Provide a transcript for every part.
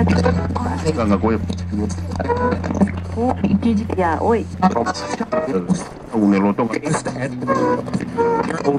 Ganga gue. Oh, ya, oi. Un elotong. Ganga gue. Oh,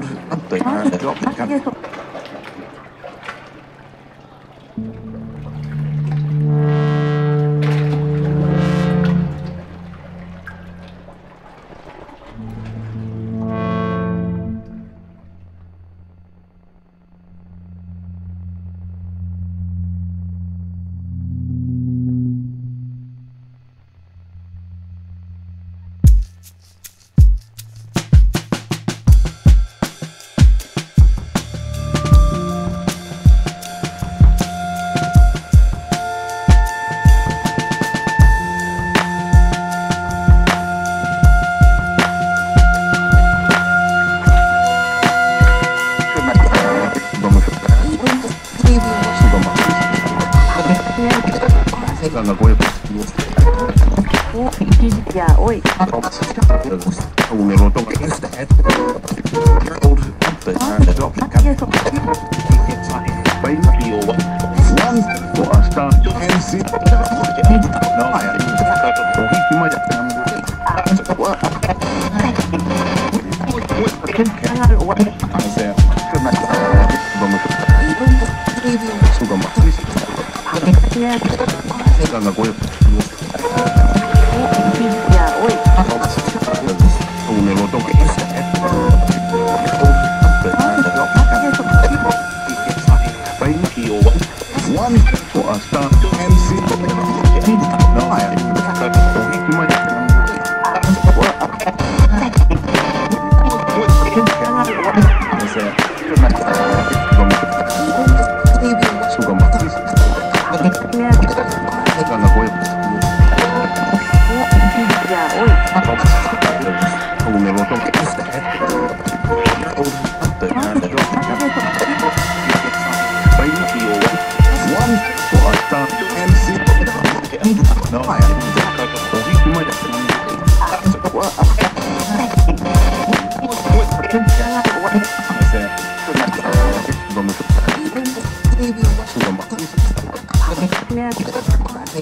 ya, oi. Un elotong.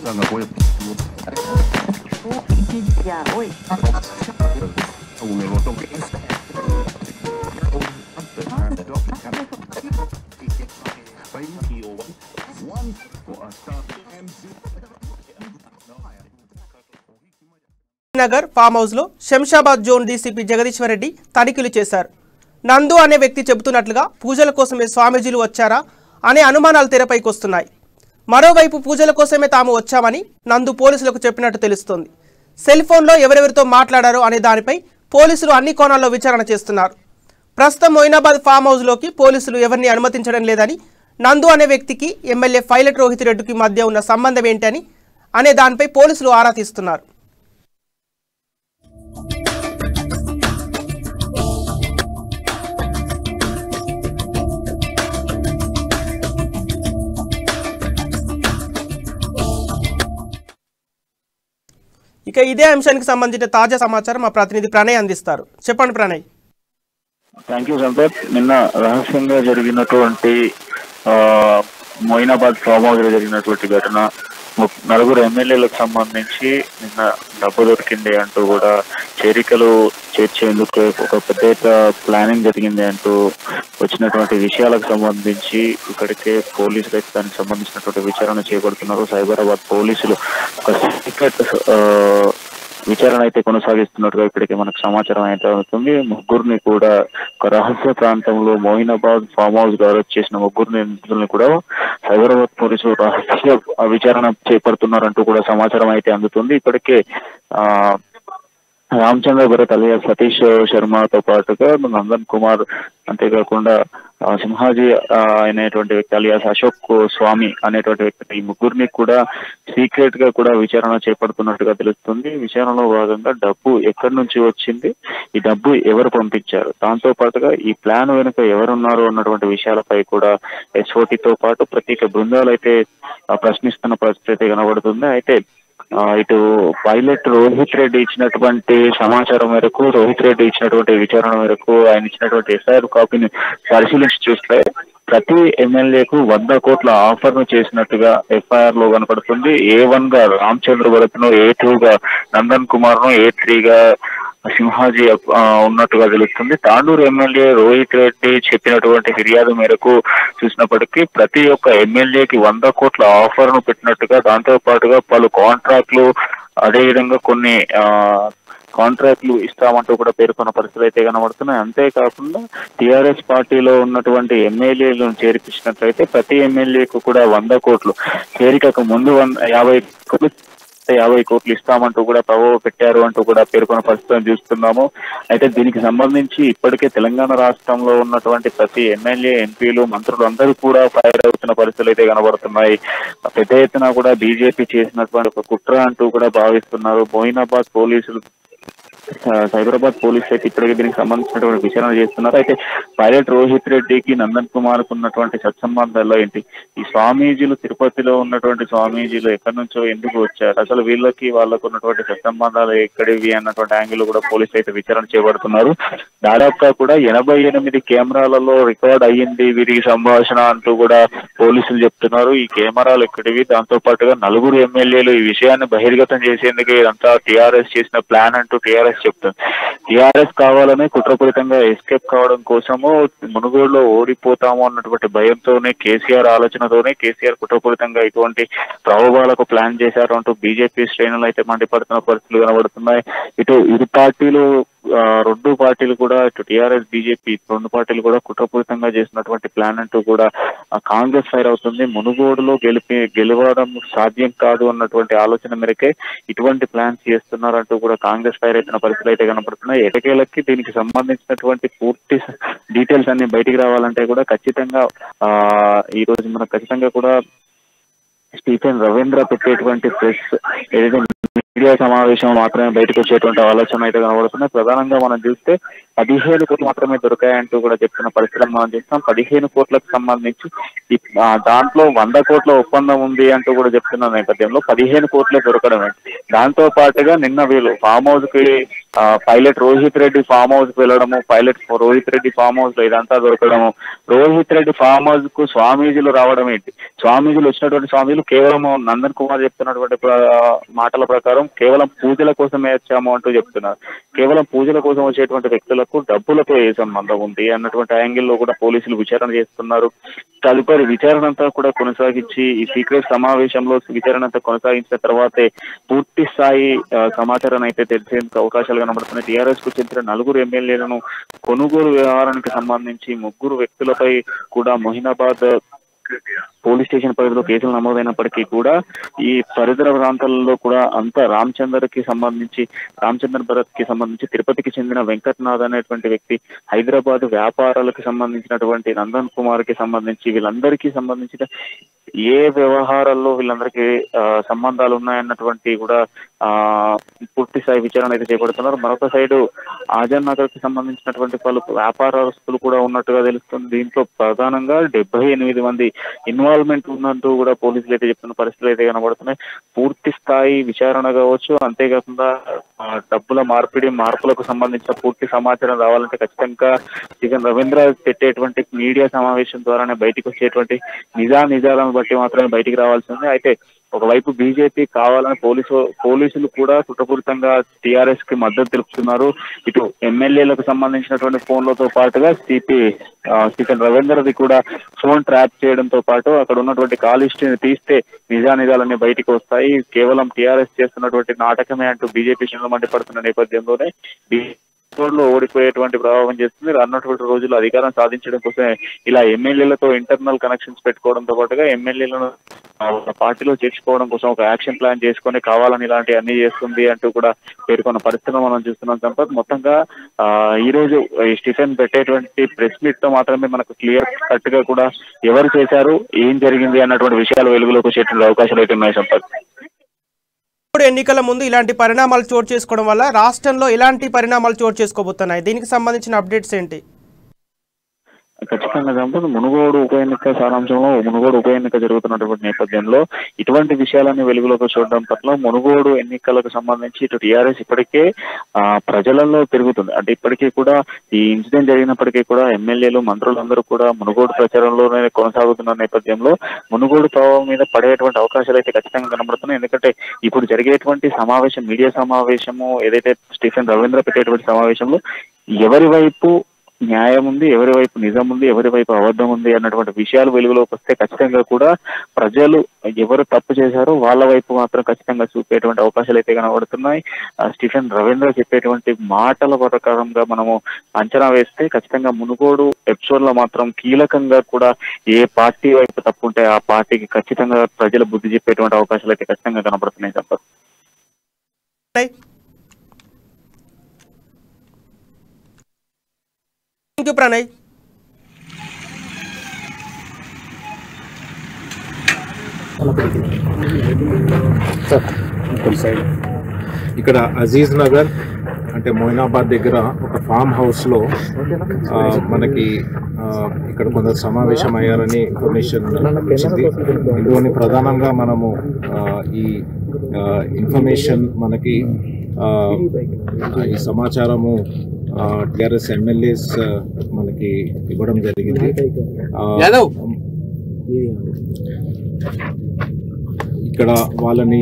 Ganga gue. Ya, oi. Un elotong. Nagar farm house లో Shamshabad zone DCP Jagadishwar Reddy తనిఖీలు చేశారు. నందు అనే వ్యక్తి చెబుతున్నట్లుగా పూజల కోసమే స్వామీజీలు వచ్చారా అనే అనుమానాలు తెరపైకి వస్తున్నాయి. మరోవైపు పూజల కోసమే తాము వచ్చామని నందు పోలీసులకు చెప్పినట్టు తెలుస్తోంది. సెల్ ఫోన్లో ఎవరెవరితో మాట్లాడారో అనే దానిపై పోలీసులు అన్ని కోణాల్లో విచారణ చేస్తున్నారు. ప్రస్తుతం మొయినాబాద్ ఫామ్ హౌస్ లోకి పోలీసులు ఎవరిని అనుమతించడం లేదని, నందు అనే వ్యక్తికి ఎమ్మెల్యే పైలట్ రోహిత్ రెడ్డికి మధ్య ఉన్న సంబంధం ఏంటని అనే దానిపై పోలీసులు ఆరా తీస్తున్నారు. ఇక ఇదే అంశానికి సంబంధించిన తాజా సమాచారం మా ప్రతినిధి ప్రణయ్ అందిస్తారు. చెప్పండి ప్రణయ్. Thank you Sampath. నిన్న రహస్యంగా జరిగినటువంటి మొయినాబాద్ ఫామ్ హౌస్ లో జరిగినటువంటి ఘటన, నలుగురు ఎమ్మెల్యేలకు సంబంధించి నిన్న డబ్బు దొరికింది అంటూ కూడా చేరికలు చేర్చేందుకు ఒక పెద్ద ప్లానింగ్ జరిగింది అంటూ వచ్చినటువంటి విషయాలకు సంబంధించి ఇక్కడికే పోలీసులు అయితే దానికి సంబంధించినటువంటి విచారణ చేపడుతున్నారు. సైబరాబాద్ పోలీసులు ఒక సీక్రెట్ విచారణ అయితే కొనసాగిస్తున్నట్టుగా ఇప్పటికే మనకు సమాచారం అయితే అవుతుంది. ముగ్గురిని కూడా ఒక రహస్య ప్రాంతంలో మొయినాబాద్ ఫామ్ హౌస్ లో అరెస్ట్ చేసిన ముగ్గురిని కూడా సైబరాబాద్ పోలీసులు రహస్య విచారణ చేపడుతున్నారంటూ కూడా సమాచారం అయితే అందుతుంది. ఇప్పటికే రామచంద్ర భరత్ అలియా సతీష్ శర్మతో పాటుగా నందన్ కుమార్, అంతేకాకుండా సింహాజీ అనేటువంటి వ్యక్తి అలియాస్ అశోక్ స్వామి అనేటువంటి వ్యక్తి, ఈ ముగ్గురిని కూడా సీక్రెట్ గా కూడా విచారణ చేపడుతున్నట్టుగా తెలుస్తుంది. విచారణలో భాగంగా డబ్బు ఎక్కడి నుంచి వచ్చింది, ఈ డబ్బు ఎవరు పంపించారు, దాంతో పాటుగా ఈ ప్లాన్ వెనుక ఎవరున్నారు అన్నటువంటి విషయాలపై కూడా ఎస్ఓటీతో పాటు ప్రత్యేక బృందాలు అయితే ప్రశ్నిస్తున్న పరిస్థితి కనబడుతుంది. అయితే ఇటు పైలట్ రోహిత్ రెడ్డి ఇచ్చినటువంటి సమాచారం మేరకు, రోహిత్ రెడ్డి ఇచ్చినటువంటి విచారణ మేరకు ఆయన ఇచ్చినటువంటి ఎస్ఐఆర్ కాపీని పరిశీలించి చూస్తే ప్రతి ఎమ్మెల్యేకు 100 కోట్ల ఆఫర్ ను చేసినట్టుగా ఎఫ్ఐఆర్ లో కనపడుతుంది. A1 గా రామచంద్ర భరత్ ను, A2 గా నందన్ కుమార్ ను, A3 గా సింహాజీ ఉన్నట్టుగా తెలుస్తుంది. తాండూరు ఎమ్మెల్యే రోహిత్ రెడ్డి చెప్పినటువంటి ఫిర్యాదు మేరకు చూసినప్పటికీ ప్రతి ఒక్క ఎమ్మెల్యేకి 100 కోట్ల ఆఫర్ ను పెట్టినట్టుగా, దాంతో పాటుగా పలు కాంట్రాక్ట్లు, అదేవిధంగా కొన్ని కాంట్రాక్ట్లు ఇస్తామంటూ కూడా పేర్కొన్న పరిస్థితులు అయితే కనబడుతున్నాయి. అంతేకాకుండా టీఆర్ఎస్ పార్టీలో ఉన్నటువంటి ఎమ్మెల్యేలను చేర్పించినట్లయితే ప్రతి ఎమ్మెల్యేకు కూడా 100 కోట్లు, చేరికకు ముందు 50 కోట్లు ఇస్తామంటూ కూడా ప్రభావ పెట్టారు అంటూ కూడా పేర్కొన్న పరిస్థితులను చూస్తున్నాము. అయితే దీనికి సంబంధించి ఇప్పటికే తెలంగాణ రాష్ట్రంలో ఉన్నటువంటి ప్రతి ఎమ్మెల్యే, ఎంపీలు, మంత్రులు అందరూ కూడా ఫైర్ అవుతున్న పరిస్థితులు అయితే కనబడుతున్నాయి. పెద్ద ఎత్తున కూడా బీజేపీ చేసినటువంటి ఒక కుట్ర అంటూ కూడా భావిస్తున్నారు. మొయినాబాద్ పోలీసులు, సైబరాబాద్ పోలీసు అయితే ఇప్పటికే దీనికి సంబంధించినటువంటి విచారణ చేస్తున్నారు. అయితే పైలట్ రోహిత్ రెడ్డికి, నందన్ కుమార్ కు ఉన్నటువంటి సత్సంబంధాల్లో ఏంటి, ఈ స్వామీజీలు, తిరుపతిలో ఉన్నటువంటి స్వామీజీలు ఎక్కడి నుంచో ఎందుకు వచ్చారు, అసలు వాళ్ళకు ఉన్నటువంటి సత్సంబంధాలు ఎక్కడివి అన్నటువంటి యాంగిల్ కూడా పోలీసులు అయితే విచారణ చేపడుతున్నారు. దాదాపుగా కూడా 88 కెమెరాలలో రికార్డ్ అయ్యింది వీరికి సంభాషణ అంటూ కూడా పోలీసులు చెప్తున్నారు. ఈ కెమెరాలు ఎక్కడివి, దాంతో పాటుగా 4 ఎమ్మెల్యేలు ఈ విషయాన్ని బహిర్గతం చేసేందుకు ఇదంతా టీఆర్ఎస్ చేసిన ప్లాన్ అంటూ టీఆర్ఎస్ చెప్తుంది. టీఆర్ఎస్ కావాలనే కుట్రపూరితంగా ఎస్కేప్ కావడం కోసము మునుగోడులో ఓడిపోతాము అన్నటువంటి భయంతోనే, కేసీఆర్ ఆలోచనతోనే కేసీఆర్ కుట్రపూరితంగా ఇటువంటి ప్రలోభాలకు ప్లాన్ చేశారు అంటూ బీజేపీ శ్రేణులు అయితే మండిపడుతున్న పరిస్థితులు కనబడుతున్నాయి. ఇరు పార్టీలు, 2 పార్టీలు కూడా, ఇటు టీఆర్ఎస్, బీజేపీ 2 పార్టీలు కూడా కుట్రపూరితంగా చేసినటువంటి ప్లాన్ అంటూ కూడా కాంగ్రెస్ ఫైర్ అవుతుంది. మునుగోడులో గెలవడం సాధ్యం కాదు అన్నటువంటి ఆలోచన మేరకే ఇటువంటి ప్లాన్స్ చేస్తున్నారంటూ కూడా కాంగ్రెస్ ఫైర్ అవుతున్న పరిస్థితులు అయితే కనపడుతున్నాయి. ఎటకేలకి దీనికి సంబంధించినటువంటి పూర్తి డీటెయిల్స్ అన్ని బయటికి రావాలంటే కూడా ఖచ్చితంగా ఈ రోజు మనకు ఖచ్చితంగా కూడా స్టీఫెన్ రవీంద్ర పెట్టేటువంటి ప్రెస్ ఏదైతే మీడియా సమావేశం మాత్రమే బయటకు వచ్చేటువంటి ఆలోచన అయితే కనబడుతున్నాయి. ప్రధానంగా మనం చూస్తే 15 కోట్లు మాత్రమే దొరికాయంటూ కూడా చెప్తున్న పరిస్థితులను మనం చూస్తాం. 15 కోట్లకు సంబంధించి దాంట్లో 100 కోట్ల ఒప్పందం ఉంది అంటూ కూడా చెప్తున్న నేపథ్యంలో 15 కోట్లే దొరకడమే. దాంతో పాటుగా నిన్న వీళ్ళు ఫామ్ హౌస్ కి, pilot Rohit Reddy farm house కి వెళ్ళడము, pilot Rohit Reddy farm house లో ఇదంతా దొరకడము, రోహిత్ రెడ్డి ఫామ్ హౌస్ కు స్వామీజీలు రావడం ఏంటి, స్వామీజీలు వచ్చినటువంటి స్వామీజీలు కేవలం నందన్ కుమార్ చెప్తున్నటువంటి మాటల ప్రకారం కేవలం పూజల కోసమే వచ్చాము అంటూ చెప్తున్నారు. కేవలం పూజల కోసం వచ్చేటువంటి వ్యక్తులకు డబ్బులతో ఏ సంబంధం ఉంది అన్నటువంటి యాంగిల్లో కూడా పోలీసులు విచారణ చేస్తున్నారు. తదుపరి విచారణ అంతా కూడా కొనసాగించి, ఈ సీక్రెట్ సమావేశంలో విచారణ అంతా కొనసాగించిన తర్వాతే పూర్తి స్థాయి సమాచారం అయితే తెలిసేందుకు అవకాశాలు కనబడుతున్నాయి. టీఆర్ఎస్ కు చెందిన 4 ఎమ్మెల్యేలను కొనుగోలు వ్యవహారానికి సంబంధించి 3 వ్యక్తులపై కూడా మొయినాబాద్ పోలీస్ స్టేషన్ పరిధిలో కేసులు నమోదైనప్పటికీ కూడా ఈ పరిసర ప్రాంతాలలో కూడా అంతా రామచంద్ర భరత్ కి సంబంధించి తిరుపతికి చెందిన వెంకట్నాథ్ అనేటువంటి వ్యక్తి, హైదరాబాద్ వ్యాపారాలకు సంబంధించినటువంటి నందన్ కుమార్ కి సంబంధించి, వీళ్ళందరికీ సంబంధించిన ఏ వ్యవహారాల్లో వీళ్ళందరికీ సంబంధాలు ఉన్నాయన్నటువంటి కూడా పూర్తి స్థాయి విచారణ అయితే చేపడుతున్నారు. మరొక సైడు ఆజాద్ నగర్ కి సంబంధించినటువంటి పలు వ్యాపారస్తులు కూడా ఉన్నట్టుగా తెలుస్తుంది. దీంట్లో ప్రధానంగా 78 మంది ఇన్వాల్వ్మెంట్ ఉన్నట్టు కూడా పోలీసులు అయితే చెప్తున్న పరిస్థితులు అయితే కనబడుతున్నాయి. పూర్తి స్థాయి విచారణ కావచ్చు, అంతేకాకుండా డబ్బుల మార్పులకు సంబంధించిన పూర్తి సమాచారం రావాలంటే ఖచ్చితంగా స్టీఫెన్ రవీంద్ర పెట్టేటువంటి మీడియా సమావేశం ద్వారానే బయటకు వచ్చేటువంటి నిజాలను బట్టి మాత్రమే బయటికి రావాల్సింది. అయితే ఒకవైపు బీజేపీ కావాలని పోలీసులు కూడా కుట్రపూరితంగా టీఆర్ఎస్ కి మద్దతు తెలుపుతున్నారు. ఇటు ఎమ్మెల్యేలకు సంబంధించినటువంటి ఫోన్లతో పాటుగా స్టీఫెన్ రవీంద్రది కూడా ఫోన్ ట్రాప్ చేయడంతో పాటు అక్కడ ఉన్నటువంటి కాల్ హిస్టరీని తీస్తే నిజాలన్నీ బయటికి వస్తాయి. కేవలం టీఆర్ఎస్ చేస్తున్నటువంటి నాటకమే అంటూ బీజేపీ శ్రేణులు మండిపడుతున్న నేపథ్యంలోనే లో ఓడిపోయేటువంటి ప్రభావం చేస్తుంది. రానున్నటువంటి రోజుల్లో అధికారం సాధించడం కోసం ఇలా ఎమ్మెల్యేలతో ఇంటర్నల్ కనెక్షన్స్ పెట్టుకోవడంతో పాటుగా ఎమ్మెల్యేలను పార్టీలో చేర్చుకోవడం కోసం ఒక యాక్షన్ ప్లాన్ చేసుకొని కావాలని ఇలాంటి అన్ని చేస్తుంది అంటూ కూడా పేర్కొన్న పరిస్థితులు మనం చూస్తున్నాం. సంపత్, మొత్తంగా ఈ రోజు స్టీఫెన్ పెట్టేటువంటి ప్రెస్ మీట్ తో మాత్రమే మనకు క్లియర్ కట్ గా కూడా ఎవరు చేశారు, ఏం జరిగింది అన్నటువంటి విషయాలు వెలుగులోకి వచ్చేటువంటి అవకాశాలు అయితే ఉన్నాయి. సంపత్, ఎన్నికల ముందు ఇలాంటి పరిణామాలు చోటు చేసుకోవడం వల్ల రాష్ట్రంలో ఎలాంటి పరిణామాలు చోటు చేసుకోబోతున్నాయి, దీనికి సంబంధించిన అప్డేట్స్ ఏంటి? ఖచ్చితంగా చంపదు. మునుగోడు ఉప ఎన్నిక సారాంశంలో మునుగోడు ఉప ఎన్నిక జరుగుతున్నటువంటి నేపథ్యంలో ఇటువంటి విషయాలన్నీ వెలుగులోకి చూడడం పట్ల మునుగోడు ఎన్నికలకు సంబంధించి ఇటు టీఆర్ఎస్ ఇప్పటికే ప్రజలలో పెరుగుతుంది. అంటే ఇప్పటికీ కూడా ఈ ఇన్సిడెంట్ జరిగినప్పటికీ కూడా ఎమ్మెల్యేలు మంత్రులందరూ కూడా మునుగోడు ప్రచారంలోనే కొనసాగుతున్న నేపథ్యంలో మునుగోడు ప్రభావం మీద పడేటువంటి అవకాశాలు అయితే ఖచ్చితంగా కనబడుతున్నాయి. ఎందుకంటే ఇప్పుడు జరిగేటువంటి సమావేశం, మీడియా సమావేశము ఏదైతే స్టీఫెన్ రవీంద్ర పెట్టేటువంటి సమావేశంలో ఎవరి వైపు న్యాయం ఉంది, ఎవరి వైపు నిజం ఉంది, ఎవరి వైపు అబద్ధం ఉంది అన్నటువంటి విషయాలు వెలుగులోకి వస్తే ఖచ్చితంగా కూడా ప్రజలు ఎవరు తప్పు చేశారో వాళ్ళ వైపు మాత్రం ఖచ్చితంగా చూపేటువంటి అవకాశాలు అయితే కనబడుతున్నాయి. స్టీఫెన్ రవీంద్ర చెప్పేటువంటి మాటల ప్రకారంగా మనము అంచనా వేస్తే ఖచ్చితంగా మునుగోడు ఎపిసోడ్ లో మాత్రం కీలకంగా కూడా ఏ పార్టీ వైపు తప్పు ఉంటే ఆ పార్టీకి ఖచ్చితంగా ప్రజలు బుద్ధి చెప్పేటువంటి అవకాశాలు అయితే ఖచ్చితంగా కనబడుతున్నాయి. సంపత్. ప్రణయ్. ఇక్కడ అజీజ్ నగర్ అంటే మోయినాబాద్ దగ్గర ఒక ఫామ్ హౌస్లో మనకి ఇక్కడ కొందరు సమావేశం అయ్యారని ఇన్ఫర్మేషన్ వచ్చింది. ఇందులోని ప్రధానంగా మనము ఈ ఇన్ఫర్మేషన్ మనకి ఈ సమాచారము టిఆర్ఎస్ ఎమ్మెల్యేస్ మనకి ఇవ్వడం జరిగింది. ఇక్కడ వాళ్ళని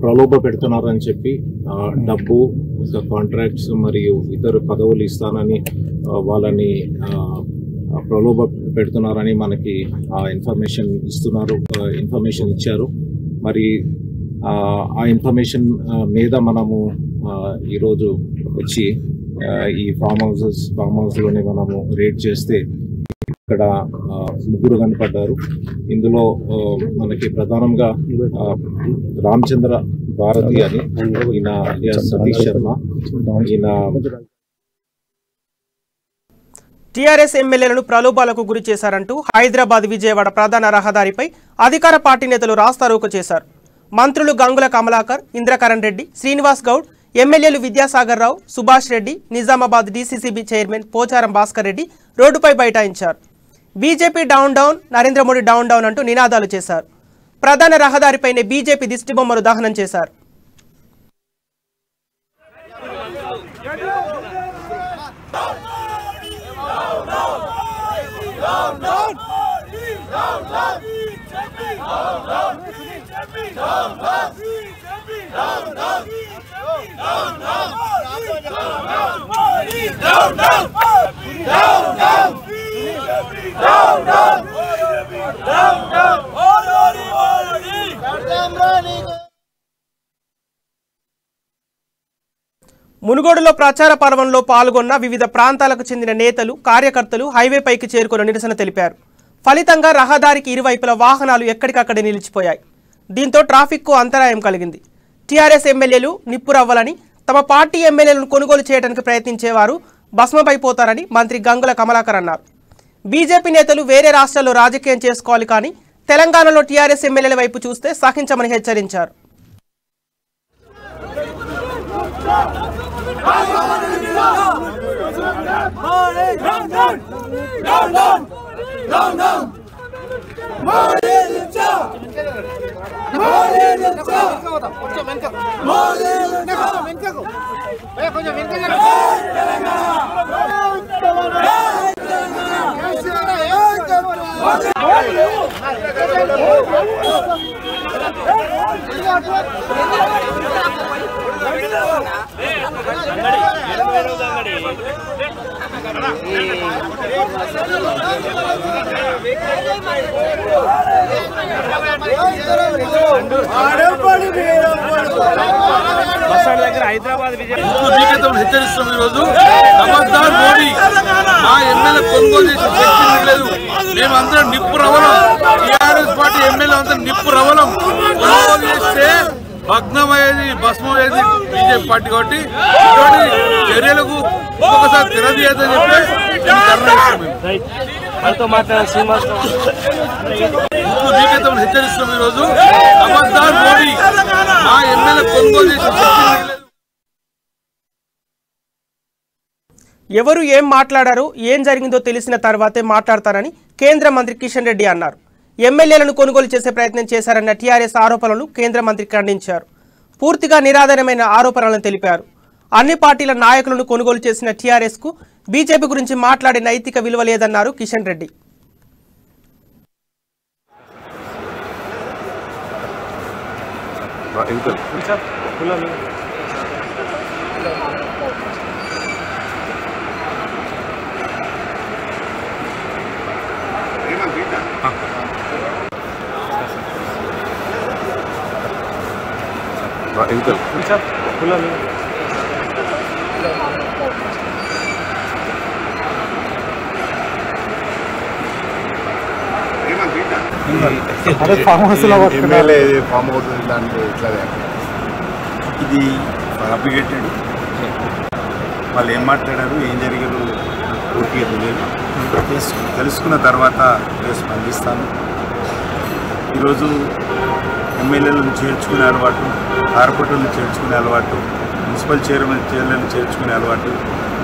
ప్రలోభ పెడుతున్నారని చెప్పి డబ్బు, కాంట్రాక్ట్స్ మరియు ఇతర పదవులు ఇస్తానని వాళ్ళని ప్రలోభ పెడుతున్నారని మనకి ఇన్ఫర్మేషన్ ఇచ్చారు. మరి ఆ ఇన్ఫర్మేషన్ మీద మనము ఈరోజు వచ్చి ఈ ఫామ్ హౌస్లోనే మనము రేడ్ చేస్తే ఇక్కడ ముగ్గురు కనపడ్డారు. ఇందులో మనకి ప్రధానంగా రామచంద్ర భారతి అని ఈయన అలియాస్ సతీష్ శర్మ, ఈయన టీఆర్ఎస్ ఎమ్మెల్యేలను ప్రలోభాలకు గురి చేశారంటూ హైదరాబాద్ విజయవాడ ప్రధాన రహదారిపై అధికార పార్టీ నేతలు రాస్తారోకో చేశారు. మంత్రులు గంగుల కమలాకర్, ఇంద్రకరణ్ రెడ్డి, శ్రీనివాస్ గౌడ్, ఎమ్మెల్యేలు విద్యాసాగర్ రావు, సుభాష్ రెడ్డి, నిజామాబాద్ డీసీసీబీ చైర్మన్ పోచారం భాస్కర్ రెడ్డి రోడ్డుపై బైఠాయించారు. BJP down down, Narendra Modi down down అంటూ నినాదాలు చేశారు. ప్రధాన రహదారిపైనే బీజేపీ దిష్టిబొమ్మను దహనం చేశారు. మునుగోడులో ప్రచార పర్వంలో పాల్గొన్న వివిధ ప్రాంతాలకు చెందిన నేతలు, కార్యకర్తలు హైవేపైకి చేరుకుని నిరసన తెలిపారు. ఫలితంగా రహదారికి ఇరువైపుల వాహనాలు ఎక్కడికక్కడే నిలిచిపోయాయి. దీంతో ట్రాఫిక్కు అంతరాయం కలిగింది. టీఆర్ఎస్ ఎమ్మెల్యేలు నిప్పురవ్వాలని, తమ పార్టీ ఎమ్మెల్యేలను కొనుగోలు చేయడానికి ప్రయత్నించేవారు భస్మమైపోతారని మంత్రి గంగుల కమలాకర్ అన్నారు. బీజేపీ నేతలు వేరే రాష్ట్రాల్లో రాజకీయం చేసుకోవాలి, కానీ తెలంగాణలో టీఆర్ఎస్ ఎమ్మెల్యేల వైపు చూస్తే సహించమని హెచ్చరించారు. హెచ్చరిస్తున్నాం. ఈరోజు ఖబర్దార్ మోడీ మా ఎమ్మెల్యే కొనుగోలు చేసే శక్తి లేదు. మేమందరం నిప్పు రవలం, టీఆర్ఎస్ పార్టీ ఎమ్మెల్యే అంతా నిప్పు రవలం. కొనుగోలు చేస్తే భగ్నమయ్యేది, భస్మమయ్యేది బీజేపీ పార్టీ. కాబట్టి ఇటువంటి చర్యలకు ఒక్కొక్కసారి తెరదీయదని చెప్పి హెచ్చరిస్తున్నాం. ఈరోజు ఖబర్దార్ మోడీ మా ఎమ్మెల్యే కొనుగోలు చేసే శక్తి లేదు. ఎవరు ఏం మాట్లాడారో ఏం జరిగిందో తెలిసిన తర్వాతే మాట్లాడతారని కేంద్ర మంత్రి కిషన్ రెడ్డి అన్నారు. ఎమ్మెల్యేలను కొనుగోలు చేసే ప్రయత్నం చేశారన్న టీఆర్ఎస్ ఆరోపణలను కేంద్ర మంత్రి ఖండించారు. పూర్తిగా నిరాధారమైన ఆరోపణలను తెలిపారు. అన్ని పార్టీల నాయకులను కొనుగోలు చేసిన టీఆర్ఎస్కు బీజేపీ గురించి మాట్లాడే నైతిక విలువ లేదన్నారు Kishan Reddy. MLA farm house దాంట్లో ఇట్లా ఇది అప్లికేటెడ్ వాళ్ళు ఏం మాట్లాడారు ఏం జరిగారు పూర్తిగా తెలియదు. తెలుసుకున్న తర్వాత స్పందిస్తాను. ఈరోజు ఎమ్మెల్యేలను చేర్చుకునే అలవాటు, కార్పొరేటర్లను చేర్చుకునే అలవాటు, మున్సిపల్ చైర్మన్లను చేర్చుకునే అలవాటు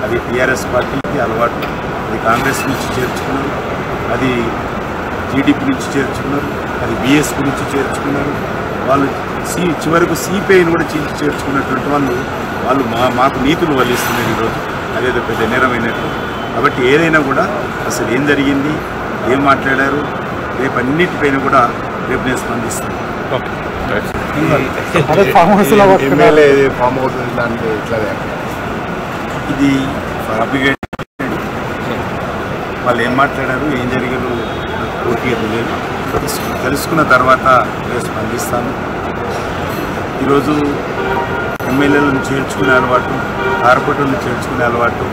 అది టీఆర్ఎస్ పార్టీకి అలవాటు. అది కాంగ్రెస్ నుంచి చేర్చుకున్నారు, అది టీడీపీ నుంచి చేర్చుకున్నారు, అది బీఎస్పీ నుంచి చేర్చుకున్నారు. వాళ్ళు చివరకు సిపిఐని కూడా చేర్చుకున్నటువంటి వాళ్ళు మాకు నీతులు వల్లిస్తున్నారు ఈరోజు. అదేదో పెద్ద నేరమైనట్టు. కాబట్టి ఏదైనా కూడా అసలు ఏం జరిగింది, ఏం మాట్లాడారు, రేపు అన్నిటిపైన కూడా రేపు నేను స్పందిస్తాను. ఎమ్మెల్యే ఫామ్ హౌస్ దాంట్లో ఇట్లా ఇది అప్లికేటెడ్ వాళ్ళు ఏం మాట్లాడారు ఏం జరిగారు పూర్తిగా తెలియదు. తెలుసుకున్న తర్వాత స్పందిస్తాను. ఈరోజు ఎమ్మెల్యేలను చేర్చుకునే అలవాటు, కార్పొరేటర్లను చేర్చుకునే అలవాటు,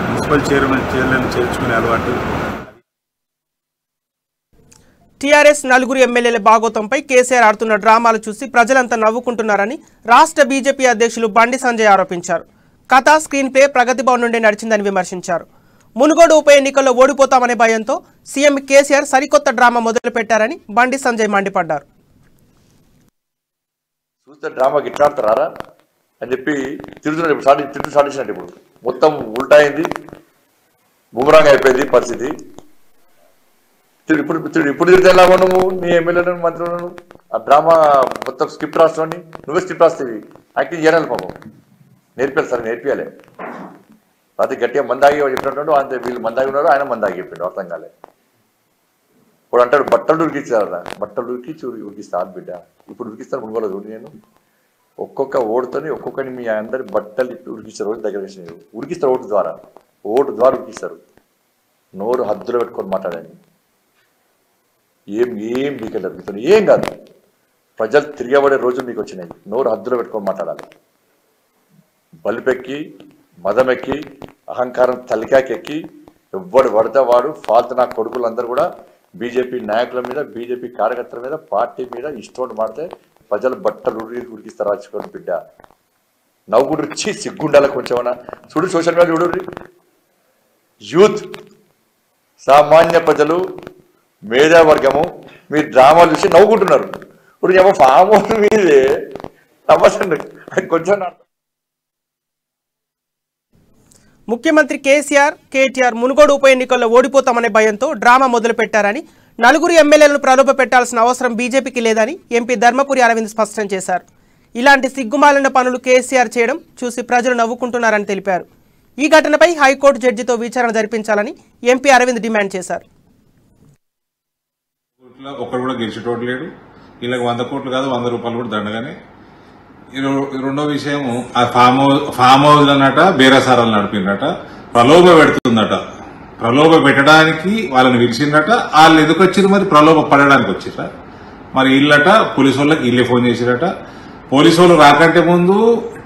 మున్సిపల్ చైర్మన్లను చేర్చుకునే అలవాటు. టీఆర్ఎస్ నలుగురు ఎమ్మెల్యేల భాగోతంపై కేసీఆర్ ఆడుతున్న డ్రామాలు చూసి ప్రజలంతా నవ్వుకుంటున్నారని రాష్ట్ర బీజేపీ అధ్యక్షులు బండి సంజయ్ ఆరోపించారు. కథ స్క్రీన్ ప్లే ప్రగతి భవన్ నుండి నడిచిందని విమర్శించారు. మునుగోడు ఉప ఎన్నికల్లో ఓడిపోతామనే భయంతో సీఎం కేసీఆర్ సరికొత్త డ్రామా మొదలుపెట్టారని బండి సంజయ్ మండిపడ్డారు. చూస్తే డ్రామాకి ఇట్లాడతారా అని చెప్పి తిరుగుతున్నాడు. ఇప్పుడు సాధించినట్టు ఇప్పుడు మొత్తం ఉల్టా అయింది, బుమరాంగ్ అయిపోయింది పరిస్థితి. ఇప్పుడు తిరిగితే ఎలా నువ్వు నీ ఎమ్మెల్యేలను మంత్రులను ఆ డ్రామా మొత్తం స్క్రిప్ట్ రాస్తావని నువ్వే స్క్రిప్ట్ రాస్తేవి యాక్టింగ్ చేయాలి. పాపం నేర్పాలి సార్, నేర్పియాలి. రాత్రి గట్టిగా మందాగి చెప్పినట్టు అంతే. వీళ్ళు మందాగి ఉన్నారు, ఆయన మందాగి చెప్పిండు, అర్థం కాలే. ఇప్పుడు అంటాడు బట్టలు ఉరికిచ్చారా, బట్టలు ఉరికిస్తా బిడ్డ. ఇప్పుడు ఉరికిస్తాను మునుగోలు చూడు. నేను ఒక్కొక్క ఓటుతోని ఒక్కొక్కని మీ అందరి బట్టలు ఉరికిస్తారు. ఓటు దగ్గర ఉరికిస్తారు, ఓటు ద్వారా ఉరికిస్తారు. నోరు హద్దులో పెట్టుకొని మాట్లాడండి. ఏం మీకు జరుగుతుంది ఏం కాదు. ప్రజలు తిరిగబడే రోజులు మీకు వచ్చినాయి. నోరు హద్దులో పెట్టుకొని మాట్లాడాలి. బలిపెక్కి మదమెక్కి అహంకారం తలికాకెక్కి ఎవ్వడు పడితే వాడు ఫాల్తు నా కొడుకులందరూ కూడా బీజేపీ నాయకుల మీద, బీజేపీ కార్యకర్తల మీద, పార్టీ మీద ఇష్టం మాడితే ప్రజలు బట్టలు ఉరికిస్తారు. రాచుకోండి బిడ్డ. నవ్వుడు రుచి సిగ్గుండాలి కొంచెమన్నా. చూడు సోషల్ మీడియా చూడు. యూత్, సామాన్య ప్రజలు, మేధావర్గము మీ డ్రామాలు చూసి నవ్వుకుంటున్నారు. ఇప్పుడు ఏమో ఫామ్ హౌస్ మీదే నవ్వసండి కొంచెం. ముఖ్యమంత్రి కేసీఆర్, కేటీఆర్ మునుగోడు ఉప ఎన్నికల్లో ఓడిపోతామనే భయంతో డ్రామా మొదలుపెట్టారని, నలుగురు ఎమ్మెల్యేలను ప్రలోభ పెట్టాల్సిన అవసరం బీజేపీకి లేదని ఎంపీ ధర్మపురి అరవింద్ స్పష్టం చేశారు. ఇలాంటి సిగ్గుమాలిన పనులు కేసీఆర్ చేయడం చూసి ప్రజలు నవ్వుకుంటున్నారని తెలిపారు. ఈ ఘటనపై హైకోర్టు జడ్జితో విచారణ జరిపించాలని ఎంపీ అరవింద్ డిమాండ్ చేశారు. ఒక్కడు కూడా గెలిచేటోడు లేడు. వీళ్ళకి 100 కోట్లు కాదు 100 రూపాయలు కూడా దండగానే. రెండో విషయము, ఆ ఫామ్ హౌస్ అన్నట బేరసారాలు నడిపిందట, ప్రలోభ పెడుతుందట. ప్రలోభ పెట్టడానికి వాళ్ళని పిలిచిందట. వాళ్ళు ఎందుకు వచ్చిర్రు మరి? ప్రలోభ పడడానికి వచ్చిర్రా? మరి ఇల్లట పోలీసు వాళ్ళకి ఇల్లే ఫోన్ చేసిరట. పోలీసు వాళ్ళు రాకంటే ముందు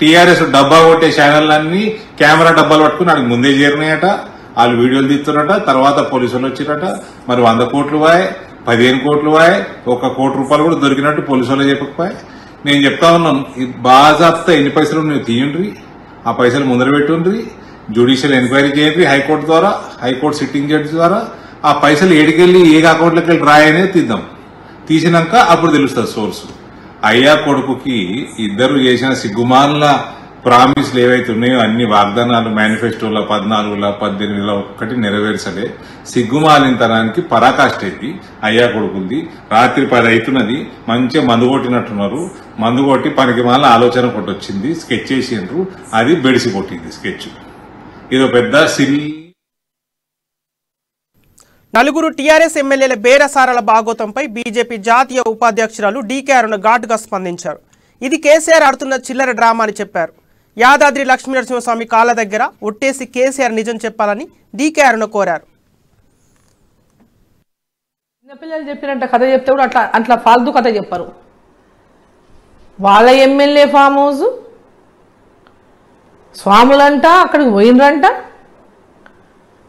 టీఆర్ఎస్ డబ్బా కొట్టే ఛానళ్ళన్నీ కెమెరా డబ్బాలు పట్టుకుని అడిగి ముందే చేరినాయట. వాళ్ళు వీడియోలు తీస్తున్నట. తర్వాత పోలీసు వాళ్ళు వచ్చిరట. మరి 100 కోట్లు వాయ్, 15 కోట్లు వాయ్, 1 కోటి రూపాయలు కూడా దొరికినట్టు పోలీసు వాళ్ళే చెప్పకపోయి. నేను చెప్తా ఉన్నాను, బాజాప్తా ఎన్ని పైసలు నువ్వు తీయండి, ఆ పైసలు ముందర పెట్టుండ్రి, జ్యుడిషియల్ ఎంక్వైరీ చేయండి హైకోర్టు ద్వారా, హైకోర్టు సిట్టింగ్ జడ్జి ద్వారా. ఆ పైసలు ఏడికెళ్ళి ఏ అకౌంట్లోకి వెళ్ళి రాయనే తీద్దాం. తీసినాక అప్పుడు తెలుస్తుంది సోర్సు. అయ్యా కొడుకుకి ఇద్దరు చేసిన సిగ్గుమాల ప్రామిస్లు ఏవైతే ఉన్నాయో అన్ని వాగ్దానాలు మేనిఫెస్టోలో 14లో 18లో ఒక్కటి నెరవేర్చలే. సిగ్గుమాలింతనానికి పరాకాష్ట అయింది అయ్యా కొడుకుంది. రాత్రి 10 అవుతున్నది, మంచిగా మందు కొట్టినట్టున్నారు. మందు కొట్టి పనికి మాల ఆలోచన కొట్టొచ్చింది, స్కెచ్ చేసిండ్రు, అది బెడిసి కొట్టింది స్కెచ్. ఇదో పెద్ద నలుగురు టీఆర్ఎస్ ఎమ్మెల్యేల బేరసారాల భాగోతంపై బీజేపీ జాతీయ ఉపాధ్యక్షురాలు డీకే అరుణ ఘాటుగా స్పందించారు. ఇది కేసీఆర్ ఆడుతున్న చిల్లర డ్రామా అని చెప్పారు. యాదాద్రి లక్ష్మీనరసింహస్వామి కాళ్ళ దగ్గర ఒట్టేసి కేసీఆర్ నిజం చెప్పాలని డీకే అరుణ కోరారు. చిన్నపిల్లలు చెప్పినట్టు కథ చెప్తే కూడా అట్లా ఫాల్తూ కథ చెప్పరు. వాళ్ళ ఎమ్మెల్యే ఫామ్ హౌస్ స్వాములంట అక్కడికి పోయినరంట,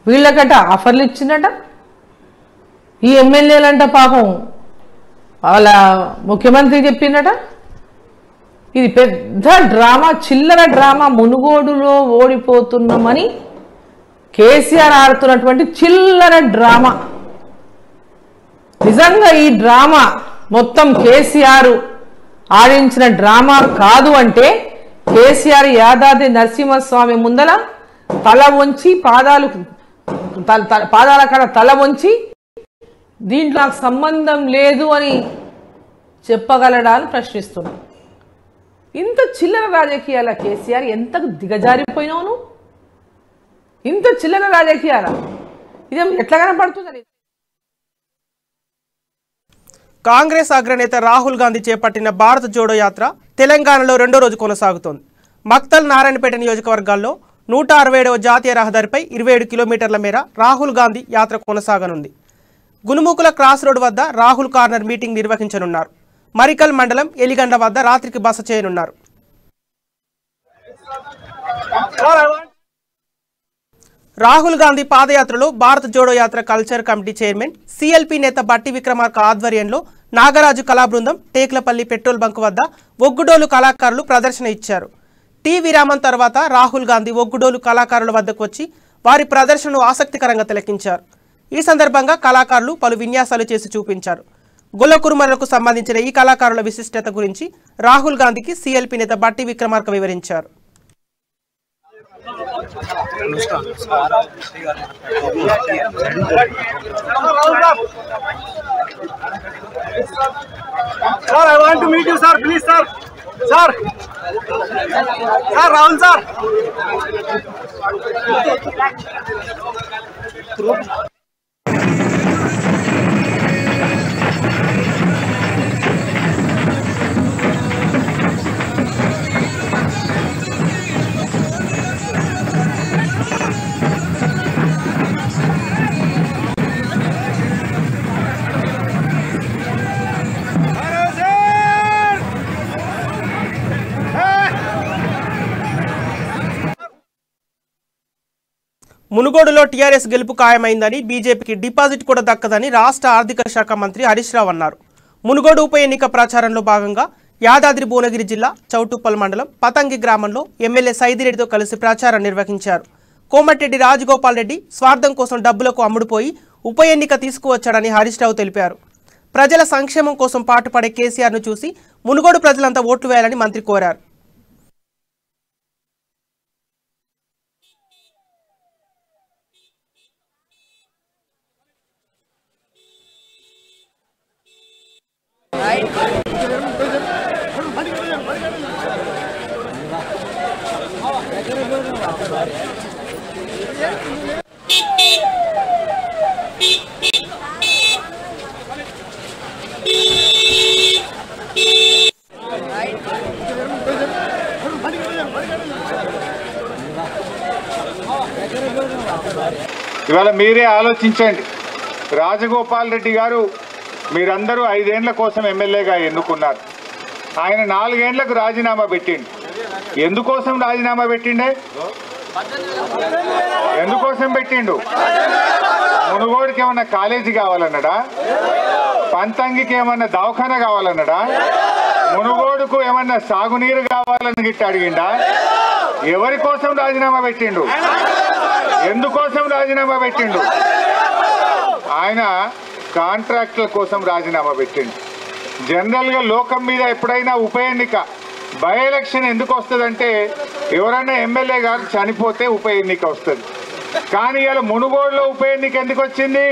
వీళ్ళకట ఆఫర్లు ఇచ్చిందట. ఈ ఎమ్మెల్యేలంట పాపం వాళ్ళ ముఖ్యమంత్రి చెప్పిందట. ఇది పెద్ద డ్రామా, చిల్లర డ్రామా. మునుగోడులో ఓడిపోతున్నామని కేసీఆర్ ఆడుతున్నటువంటి చిల్లర డ్రామా. నిజంగా ఈ డ్రామా మొత్తం కేసీఆర్ ఆడించిన డ్రామా కాదు అంటే కేసీఆర్ యాదాద్రి నరసింహస్వామి ముందల తల వంచి పాదాల కాడ తల వంచి దీంట్లో నాకు సంబంధం లేదు అని చెప్పగలడా అని ప్రశ్నిస్తున్నాను. ఇంత చిల్లర రాజకీయాల కేసీఆర్ ఎంతకు దిగజారిపోయినావు? ఇంత చిల్లర రాజకీయాల ఇదేం ఎట్లా కనపడుతుందని. కాంగ్రెస్ అగ్రనేత రాహుల్ గాంధీ చేపట్టిన భారత్ జోడో యాత్ర తెలంగాణలో 2వ రోజు కొనసాగుతోంది. మక్తల్ నారాయణపేట నియోజకవర్గాల్లో 167వ జాతీయ రహదారిపై 27 కిలోమీటర్ల మేర రాహుల్ గాంధీ యాత్ర కొనసాగనుంది. గునుముకుల క్రాస్ రోడ్ వద్ద రాహుల్ కార్నర్ మీటింగ్ నిర్వహించనున్నారు. మరికల్ మండలం ఎలిగండ వద్ద రాత్రికి బస చేయనున్నారు. రాహుల్ గాంధీ పాదయాత్రలో Bharat Jodo Yatra culture committee chairman CLP నేత బట్టి విక్రమార్క ఆధ్వర్యంలో నాగరాజు కళాబృందం టేక్లపల్లి పెట్రోల్ బంక్ వద్ద ఒగ్గుడోలు కళాకారులు ప్రదర్శన ఇచ్చారు. టీ విరామం తర్వాత రాహుల్ గాంధీ ఒగ్గుడోలు కళాకారుల వద్దకు వచ్చి వారి ప్రదర్శనను ఆసక్తికరంగా తిలకించారు. ఈ సందర్భంగా కళాకారులు పలు విన్యాసాలు చేసి చూపించారు. గొల్ల కురుమలకు సంబంధించిన ఈ కళాకారుల విశిష్టత గురించి రాహుల్ గాంధీకి సిఎల్పి నేత బట్టి విక్రమార్క వివరించారు. Sir, I want to meet you, sir. Please, sir. Sir. Sir, Rahul, sir. మునుగోడులో టీఆర్ఎస్ గెలుపు ఖాయమైందని, బీజేపీకి డిపాజిట్ కూడా దక్కదని రాష్ట్ర ఆర్థిక శాఖ మంత్రి హరీష్ రావు అన్నారు. మునుగోడు ఉప ఎన్నిక ప్రచారంలో భాగంగా యాదాద్రి భువనగిరి జిల్లా చౌటుప్పల్ మండలం పతంగి గ్రామంలో ఎమ్మెల్యే సైదిరెడ్డితో కలిసి ప్రచారం నిర్వహించారు. కోమటిరెడ్డి రాజగోపాల్ రెడ్డి స్వార్థం కోసం డబ్బులకు అమ్ముడుపోయి ఉప ఎన్నిక తీసుకువచ్చాడని హరీష్ రావు తెలిపారు. ప్రజల సంక్షేమం కోసం పాటుపడే కేసీఆర్ను చూసి మునుగోడు ప్రజలంతా ఓట్లు వేయాలని మంత్రి కోరారు. ఇవాళ మీరే ఆలోచించండి. రాజగోపాల్ రెడ్డి గారు మీరందరూ 5 ఏళ్ల కోసం ఎమ్మెల్యేగా ఎన్నుకున్నారు. ఆయన 4 ఏళ్లకు రాజీనామా పెట్టిండు. ఎందుకోసం రాజీనామా పెట్టిండే? ఎందుకోసం పెట్టిండు? మునుగోడుకి ఏమన్నా కాలేజీ కావాలన్నాడా? పంతంగికి ఏమన్నా దవాఖానా కావాలన్నాడా? మునుగోడుకు ఏమన్నా సాగునీరు కావాలని గిట్ట అడిగిండా? ఎవరి కోసం రాజీనామా పెట్టిండు? ఎందుకోసం రాజీనామా పెట్టిండు? ఆయన కాంట్రాక్టుల కోసం రాజీనామా పెట్టిండు. జనరల్గా లోకం మీద ఎప్పుడైనా ఉప ఎన్నిక బై ఎలక్షన్ ఎందుకు వస్తుందంటే ఎవరైనా ఎమ్మెల్యే గారు చనిపోతే ఉప ఎన్నిక వస్తుంది. కానీ ఇలా మునుగోడులో ఉప ఎన్నిక ఎందుకు వచ్చింది?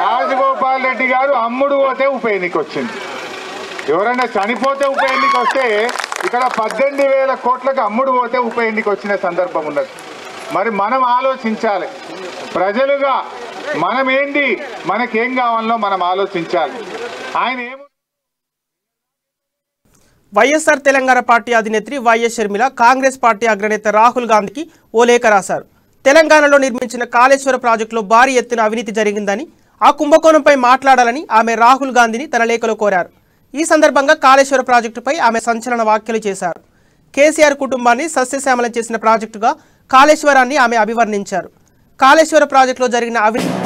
రాజగోపాల్ రెడ్డి గారు అమ్ముడు పోతే ఉప ఎన్నిక వచ్చింది. ఎవరైనా చనిపోతే ఉప ఎన్నిక వస్తే ఇక్కడ 18,000 కోట్లకు అమ్ముడు పోతే ఉప ఎన్నిక వచ్చిన సందర్భం ఉన్నది. మరి మనం ఆలోచించాలి, ప్రజలుగా మనం ఏంటి, మనకేం కావాలో మనం ఆలోచించాలి. ఆయన వైఎస్ఆర్ తెలంగాణ పార్టీ అధినేత్రి వైఎస్ షర్మిల కాంగ్రెస్ పార్టీ అగ్రనేత రాహుల్ గాంధీకి ఓ లేఖ రాశారు. తెలంగాణలో నిర్మించిన కాళేశ్వర ప్రాజెక్టులో భారీ ఎత్తున అవినీతి జరిగిందని, ఆ కుంభకోణంపై మాట్లాడాలని ఆమె రాహుల్ గాంధీని తన లేఖలో కోరారు. ఈ సందర్భంగా కాళేశ్వర ప్రాజెక్టుపై ఆమె సంచలన వ్యాఖ్యలు చేశారు. కేసీఆర్ కుటుంబాన్ని సస్యశ్యామలం చేసిన ప్రాజెక్టుగా కాళేశ్వరాన్ని ఆమె అభివర్ణించారు. కాళేశ్వర ప్రాజెక్టులో జరిగిన అవినీతి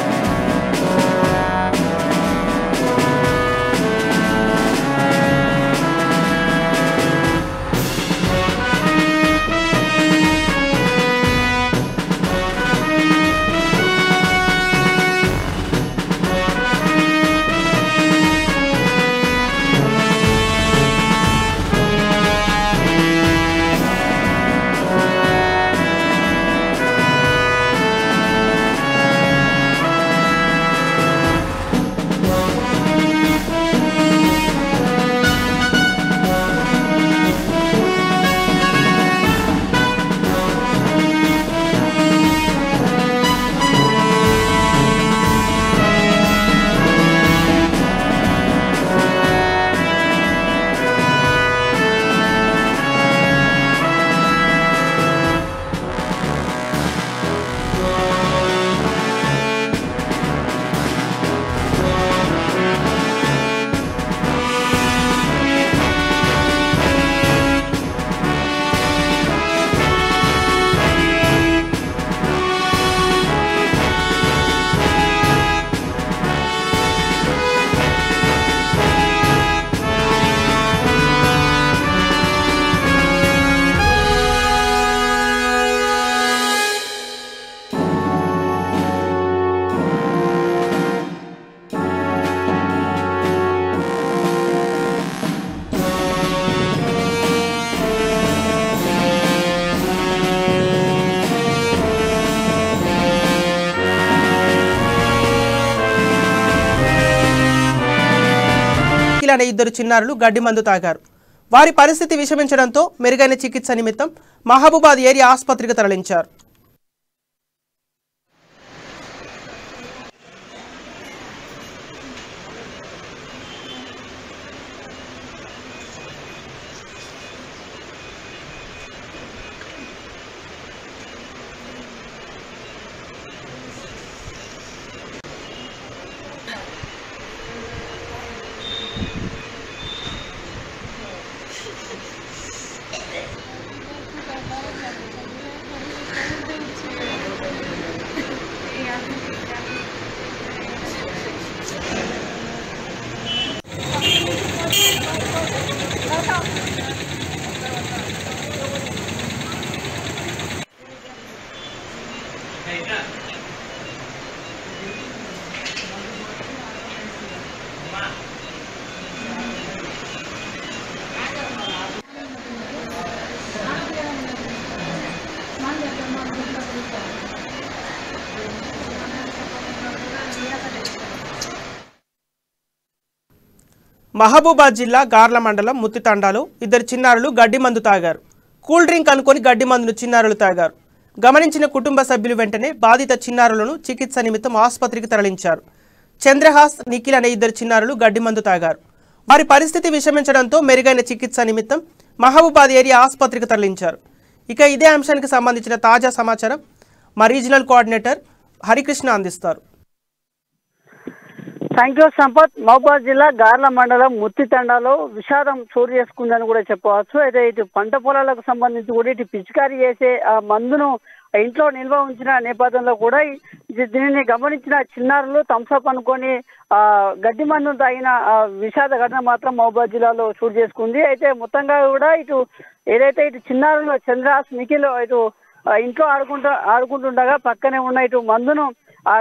అనే ఇద్దరు చిన్నారులు గడ్డి మందు తాగారు. వారి పరిస్థితి విషమించడంతో మెరుగైన చికిత్స నిమిత్తం మహబూబాద్ ఏరియా ఆసుపత్రికి తరలించారు. మహబూబాద్ జిల్లా గార్ల మండలం ముత్తితండాలో ఇద్దరు చిన్నారులు గడ్డి మందు తాగారు. కూల్ డ్రింక్ అనుకొని గడ్డి మందును చిన్నారులు తాగారు. గమనించిన కుటుంబ సభ్యులు వెంటనే బాధిత చిన్నారులను చికిత్స నిమిత్తం ఆసుపత్రికి తరలించారు. చంద్రహాస్, నిఖిల్ అనే ఇద్దరు చిన్నారులు గడ్డి మందు తాగారు. వారి పరిస్థితి విషమించడంతో మెరుగైన చికిత్స నిమిత్తం మహబూబాద్ ఏరియా ఆసుపత్రికి తరలించారు. ఇక ఇదే అంశానికి సంబంధించిన తాజా సమాచారం మా రీజనల్ కోఆర్డినేటర్ హరికృష్ణ అందిస్తారు. Thank you Sampath. మహబూబాద్ జిల్లా గార్ల మండలం ముత్తితండాలో విషాదం చోటు చేసుకుందని కూడా చెప్పవచ్చు. అయితే ఇటు పంట పొలాలకు సంబంధించి కూడా ఇటు పిచికారీ చేసే ఆ మందును ఇంట్లో నిల్వ ఉంచిన నేపథ్యంలో కూడా దీనిని గమనించిన చిన్నారులు థమ్స్అప్ అనుకొని గడ్డి మందును తాగిన విషాద ఘటన మాత్రం మహబూబాద్ జిల్లాలో చోటు చేసుకుంది. అయితే మొత్తంగా కూడా ఇటు ఏదైతే ఇటు చిన్నారులు చంద్రహాస్, నిఖిల్ ఇటు ఇంట్లో ఆడుకుంటుండగా పక్కనే ఉన్న ఇటు మందును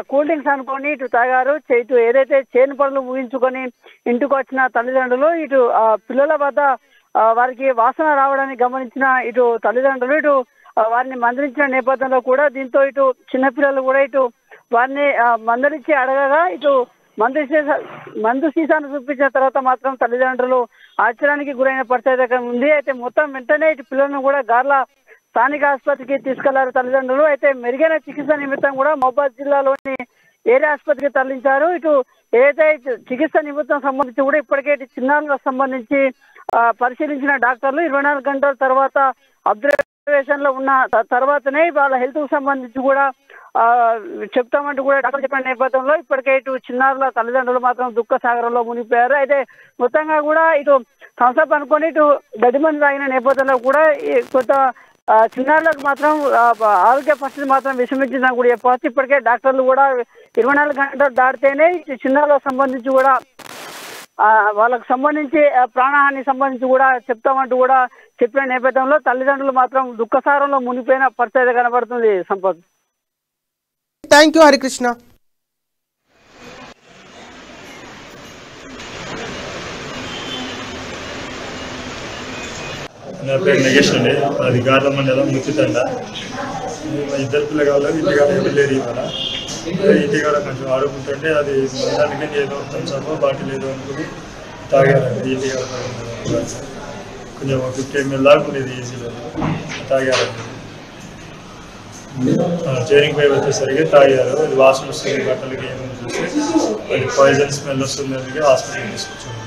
కూల్ డ్రింక్స్ అనుకొని ఇటు తాగారు. ఇటు ఏదైతే చేను పనులు ముగించుకొని ఇంటికి వచ్చిన తల్లిదండ్రులు ఇటు పిల్లల వద్ద వారికి వాసన రావడాన్ని గమనించిన ఇటు తల్లిదండ్రులు ఇటు వారిని మందలించిన నేపథ్యంలో కూడా దీంతో ఇటు చిన్నపిల్లలు కూడా ఇటు వారిని మందలించి అడగగా ఇటు మందు సీసాను చూపించిన తర్వాత మాత్రం తల్లిదండ్రులు ఆశ్చర్యానికి గురైన పరిస్థితి ఉంది. అయితే మొత్తం వెంటనే ఇటు పిల్లలను కూడా గార్ల స్థానిక ఆసుపత్రికి తీసుకెళ్లారు తల్లిదండ్రులు. అయితే మెరుగైన చికిత్స నిమిత్తం కూడా మహబూబాబాద్ జిల్లాలోని ఏరియా ఆసుపత్రికి తరలించారు. ఇటు ఏదైతే చికిత్స నిమిత్తం సంబంధించి కూడా ఇప్పటికే ఇటు చిన్నారులకు సంబంధించి పరిశీలించిన డాక్టర్లు 24 గంటల తర్వాత అబ్జర్వేషన్ లో ఉన్న తర్వాతనే వాళ్ళ హెల్త్ కు సంబంధించి కూడా చెప్తామంటూ కూడా డాక్టర్ చెప్పిన నేపథ్యంలో ఇప్పటికే ఇటు చిన్నారుల తల్లిదండ్రులు మాత్రం దుఃఖ సాగరంలో మునిగిపోయారు. అయితే మొత్తంగా కూడా ఇటు థమ్స్అప్ అనుకొని ఇటు గడ్డిమంది తాగిన నేపథ్యంలో కూడా కొంత చిన్నారులకు మాత్రం ఆరోగ్య పరిస్థితి మాత్రం విషమించిందని కూడా చెప్పవచ్చు. ఇప్పటికే డాక్టర్లు కూడా 24 గంటలు దాటితేనే చిన్నారులకు సంబంధించి కూడా వాళ్ళకు సంబంధించి ప్రాణహానికి సంబంధించి కూడా చెప్తామంటూ కూడా చెప్పిన నేపథ్యంలో తల్లిదండ్రులు మాత్రం దుఃఖసారంలో మునిగిపోయిన పరిస్థితి కనబడుతుంది. సంపత్. Thank you Harikrishna. నా పేరు నగేష్ అండి. అది గార్ల మండలం ముత్తితండ. ఇద్దరు పిల్లగాళ్ళు ఇంటికాడ వెళ్ళేది ఇవాళ. ఇంటికాడ కొంచెం ఆడుకుంటుంటే అది దానికి ఏదో థమ్స్అప్ బాటిల్ ఏదో అనుకుని తాగారండి. ఇంటికాడ కొంచెం 50 ml దాకా ఉండేది ఈజీలో తాగారండి. చైరింగ్ పై వచ్చేసరికి తాగారు. అది వాసన వస్తుంది బట్టలకి ఏమైనా చూసి అది పాయిజన్ స్మెల్ వస్తుంది అందుకే హాస్పిటల్కి తీసుకొచ్చాము.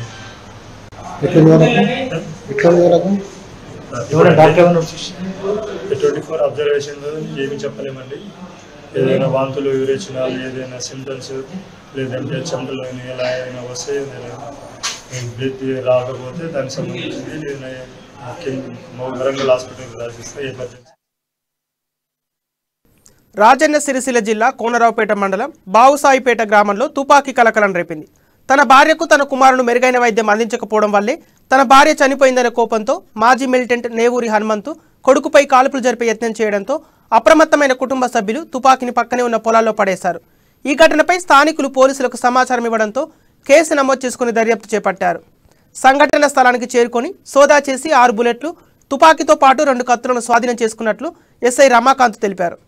24 అబ్జర్వేషన్లో ఏమి చెప్పలేమండి. ఏదైనా వాంతులు విరేచనాలు ఏదైనా సింటమ్స్ లేదంటే చెమటలు ఎలా అయినా వస్తే బ్రీత్ రాకపోతే దానికి సంబంధించింది వరంగల్ హాస్పిటల్కి రాసిస్తే ఎమర్జెన్సీ. రాజన్న సిరిసిల్ల జిల్లా కోనరావుపేట మండలం బావుసాయిపేట గ్రామంలో తుపాకీ కలకలం రేపింది. తన భార్యకు తన కుమారుడు మెరుగైన వైద్యం అందించకపోవడం వల్లే తన భార్య చనిపోయిందనే కోపంతో మాజీ మిలిటెంట్ నేవూరి హనుమంతు కొడుకుపై కాల్పులు జరిపే యత్నం చేయడంతో అప్రమత్తమైన కుటుంబ సభ్యులు తుపాకీని పక్కనే ఉన్న పొలాల్లో పడేశారు. ఈ ఘటనపై స్థానికులు పోలీసులకు సమాచారం ఇవ్వడంతో కేసు నమోదు చేసుకుని దర్యాప్తు చేపట్టారు. సంఘటన స్థలానికి చేరుకొని సోదా చేసి 6 బుల్లెట్లు తుపాకీతో పాటు 2 కత్తులను స్వాధీనం చేసుకున్నట్లు ఎస్ఐ రమాకాంత్ తెలిపారు.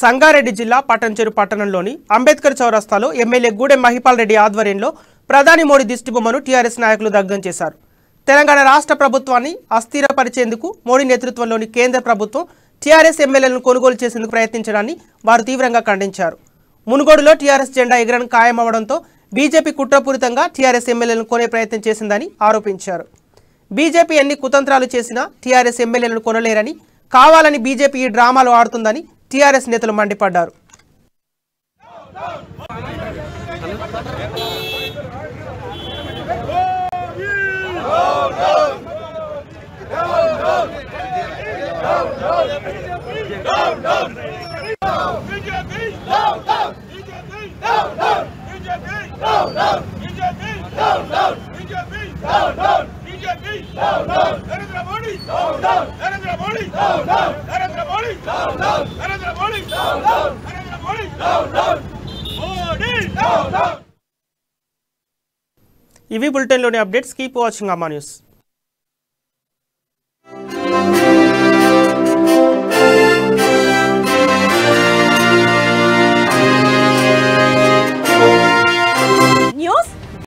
సంగారెడ్డి జిల్లా పట్టంచెరు పట్టణంలోని అంబేద్కర్ చౌరస్తాలో ఎమ్మెల్యే గూడెం మహిపాల్ రెడ్డి ఆధ్వర్యంలో ప్రధాని మోడీ దిష్టిబొమ్మను టీఆర్ఎస్ నాయకులు దగ్ధం చేశారు. తెలంగాణ రాష్ట్ర ప్రభుత్వాన్ని అస్థిరపరిచేందుకు మోడీ నేతృత్వంలోని కేంద్ర ప్రభుత్వం టీఆర్ఎస్ ఎమ్మెల్యేలను కొనుగోలు చేసేందుకు ప్రయత్నించడాన్ని వారు తీవ్రంగా ఖండించారు. మునుగోడులో టీఆర్ఎస్ జెండా ఎగరడం ఖాయమవడంతో బీజేపీ కుట్రపూరితంగా టీఆర్ఎస్ ఎమ్మెల్యేలను కొనే ప్రయత్నం చేసిందని ఆరోపించారు. బీజేపీ ఎన్ని కుతంత్రాలు చేసినా టీఆర్ఎస్ ఎమ్మెల్యేలను కొనలేరని, కావాలని బీజేపీ ఈ డ్రామాలు ఆడుతుందని టీఆర్ఎస్ నేతలు మండిపడ్డారు. ఇవి బులెటిన్లోని అప్డేట్స్. కీప్ వాచింగ్ అమ్మా న్యూస్.